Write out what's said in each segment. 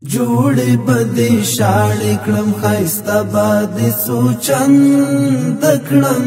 جوړې بدې شاړې کړم ښایسته بادې سوچند کړم.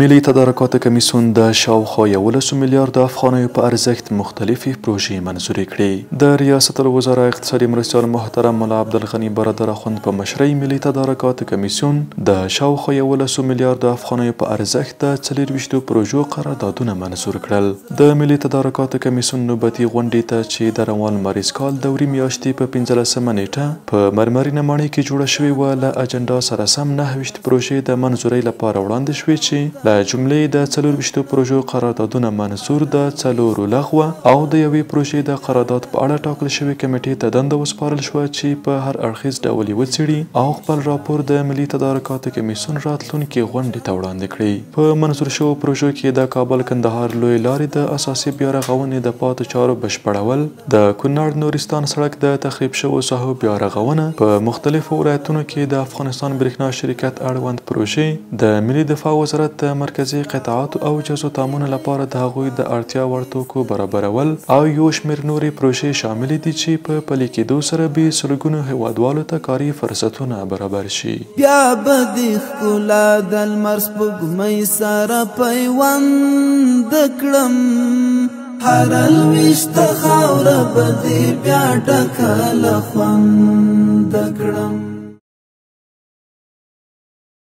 ملي تدارکات کمیسیون د شاوخوا 11 میلیارد افغانیو په ارزښت مختلفې پروژې منظورې کړې. د ریاست الوزرا اقتصادي مرستیال محترم ملا عبدالغني برادر اخوند په مشرۍ ملي تدارکات کمیسیون د شاوخوا 11 میلیارد افغانیو په ارزښت د 24 پروژو قراردادونه منظور کړل. د ملي تدارکات کمیسیون نوبتي غونډې ته چې د روان لمریز کال دوري میاشتې په 15مه نیټه په مرمرینه ماڼۍ کې جوړه شوې وه، له اجنډا سره سم 29 پروژې د منظورۍ لپاره وړاندې شوې چې له جملې د 24 پروژو قراردادونه منظور، د 4 لغوه او د یوې پروژې د قرارداد په اړه ټاکل شوې کمیټې ته دنده وسپارل شوه چې په هر اړخیز ډول یې وڅېړي او خپل راپور د ملي تدارکات کمیسیون راتلونکې غونډې ته وړاندې کړي. په منظور شوو پروژو کې د کابل کندهار لوی لارې د اساسي بیارغونې د پاتې چارو بشپړول، د کونړ نورستان سړک د تخریب شوو ساحو بیارغونه، په مختلفو ولایتونو کې د افغانستان برېښنا شرکت اړوند پروژې، د ملي دفاع وزارت د مرکزي قطعاتو او جزو تامین لپاره د هغوی د اړتیا وړ توکو برابرول او یو شمېر نورې پروژې شامل دي چې په پلي کېدو سره به سلګونو هیوادوالو ته کاري فرصتونه برابر شي. بیا به د ښکلا د لمر سپوږمۍ سره پیوند کړم، هر لویشته خاوره به دې بیا ډکه له خوند کړم.